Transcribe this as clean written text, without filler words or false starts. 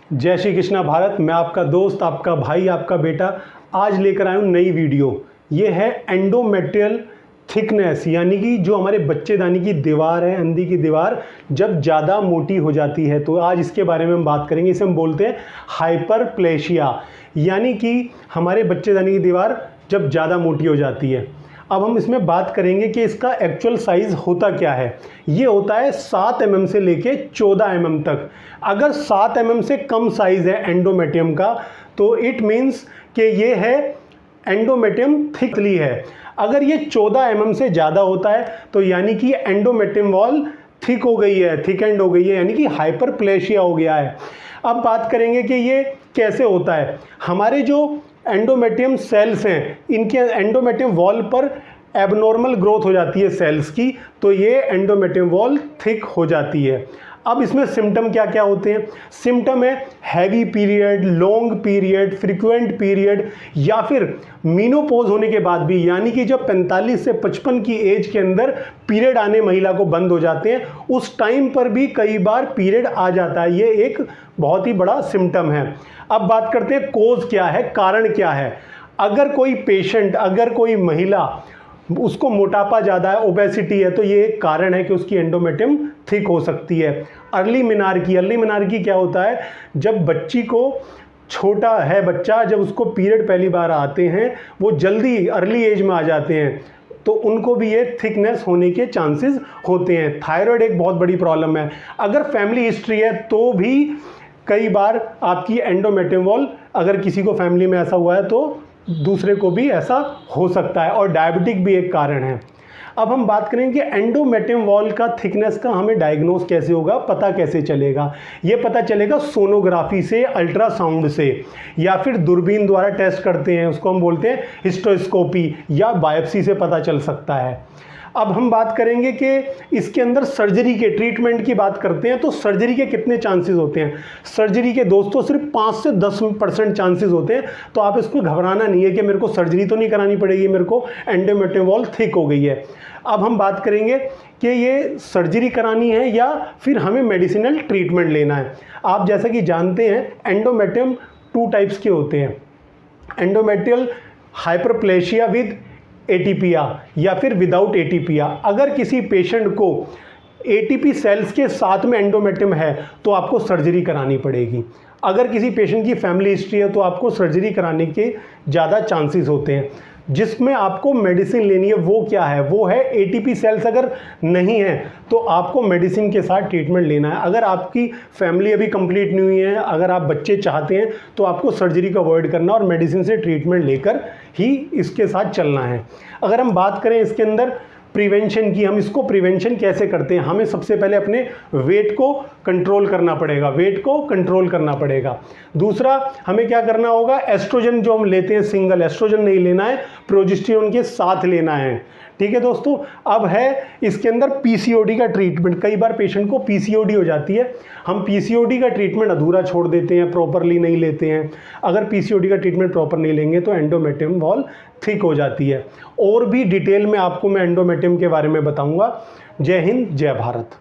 जय श्री कृष्णा भारत। मैं आपका दोस्त, आपका भाई, आपका बेटा आज लेकर आया हूँ नई वीडियो। ये है एंडोमेट्रियल थिकनेस, यानी कि जो हमारे बच्चेदानी की दीवार है, अंधी की दीवार जब ज़्यादा मोटी हो जाती है, तो आज इसके बारे में हम बात करेंगे। इसे हम बोलते हैं हाइपरप्लेशिया, यानी कि हमारे बच्चेदानी की दीवार जब ज़्यादा मोटी हो जाती है। अब हम इसमें बात करेंगे कि इसका एक्चुअल साइज़ होता क्या है। ये होता है 7 mm से लेके 14 mm तक। अगर 7 mm से कम साइज़ है एंडोमेट्रियम का, तो इट मीन्स कि ये है एंडोमेट्रियम थिकली है। अगर ये 14 mm से ज़्यादा होता है तो यानी कि एंडोमेट्रियम वॉल थिक हो गई है, थिक एंड हो गई है, यानी कि हाइपरप्लेशिया हो गया है। अब बात करेंगे कि ये कैसे होता है। हमारे जो एंडोमेट्रियम सेल्स हैं, इनके एंडोमेट्रियम वॉल पर एबनॉर्मल ग्रोथ हो जाती है सेल्स की, तो ये एंडोमेट्रियम वॉल थिक हो जाती है। अब इसमें सिम्टम क्या क्या होते हैं। सिम्टम है heavy period, long period, frequent period, या फिर मीनोपॉज होने के बाद भी, यानी कि जब 45 से 55 की एज के अंदर पीरियड आने महिला को बंद हो जाते हैं, उस टाइम पर भी कई बार पीरियड आ जाता है। ये एक बहुत ही बड़ा सिम्टम है। अब बात करते हैं कोज क्या है, कारण क्या है। अगर कोई पेशेंट, अगर कोई महिला, उसको मोटापा ज़्यादा है, ओबेसिटी है, तो ये एक कारण है कि उसकी एंडोमेट्रियम थिक हो सकती है। अर्ली मेनार्की क्या होता है, जब बच्ची को, छोटा है बच्चा, जब उसको पीरियड पहली बार आते हैं, वो जल्दी अर्ली एज में आ जाते हैं, तो उनको भी ये थिकनेस होने के चांसेस होते हैं। थायराइड एक बहुत बड़ी प्रॉब्लम है। अगर फैमिली हिस्ट्री है तो भी कई बार आपकी एंडोमेट्रियम वॉल, अगर किसी को फैमिली में ऐसा हुआ है तो दूसरे को भी ऐसा हो सकता है। और डायबिटिक भी एक कारण है। अब हम बात करेंगे कि एंडोमेट्रियम वॉल का थिकनेस का हमें डायग्नोस कैसे होगा, पता कैसे चलेगा। ये पता चलेगा सोनोग्राफी से, अल्ट्रासाउंड से, या फिर दूरबीन द्वारा टेस्ट करते हैं, उसको हम बोलते हैं हिस्टोस्कोपी, या बायोप्सी से पता चल सकता है। अब हम बात करेंगे कि इसके अंदर सर्जरी के ट्रीटमेंट की बात करते हैं, तो सर्जरी के कितने चांसेस होते हैं। सर्जरी के दोस्तों सिर्फ 5 से 10% चांसेस होते हैं। तो आप इसको घबराना नहीं है कि मेरे को सर्जरी तो नहीं करानी पड़ेगी, मेरे को एंडोमेट्रियम वॉल थिक हो गई है। अब हम बात करेंगे कि ये सर्जरी करानी है या फिर हमें मेडिसिनल ट्रीटमेंट लेना है। आप जैसा कि जानते हैं एंडोमेट्रियम 2 टाइप्स के होते हैं, एंडोमेट्रियल हाइपरप्लेशिया विद एटीपिया या फिर विदाउट एटीपिया। अगर किसी पेशेंट को एटीपी सेल्स के साथ में एंडोमेट्रियम है तो आपको सर्जरी करानी पड़ेगी। अगर किसी पेशेंट की फैमिली हिस्ट्री है तो आपको सर्जरी कराने के ज़्यादा चांसेस होते हैं। जिसमें आपको मेडिसिन लेनी है वो क्या है, वो है एटीपी सेल्स अगर नहीं है तो आपको मेडिसिन के साथ ट्रीटमेंट लेना है। अगर आपकी फैमिली अभी कंप्लीट नहीं हुई है, अगर आप बच्चे चाहते हैं, तो आपको सर्जरी को अवॉइड करना और मेडिसिन से ट्रीटमेंट लेकर ही इसके साथ चलना है। अगर हम बात करें इसके अंदर प्रिवेंशन की, हम इसको प्रिवेंशन कैसे करते हैं। हमें सबसे पहले अपने वेट को कंट्रोल करना पड़ेगा, दूसरा हमें क्या करना होगा, एस्ट्रोजन जो हम लेते हैं, सिंगल एस्ट्रोजन नहीं लेना है, प्रोजेस्टेरोन के साथ लेना है। ठीक है दोस्तों। अब है इसके अंदर पीसीओडी का ट्रीटमेंट। कई बार पेशेंट को पीसीओडी हो जाती है, हम पीसीओडी का ट्रीटमेंट अधूरा छोड़ देते हैं, प्रॉपरली नहीं लेते हैं। अगर पीसीओडी का ट्रीटमेंट प्रॉपर नहीं लेंगे तो एंडोमेट्रियम वॉल थिक हो जाती है। और भी डिटेल में आपको मैं एंडोमेट्रियम के बारे में बताऊंगा। जय हिंद, जय भारत।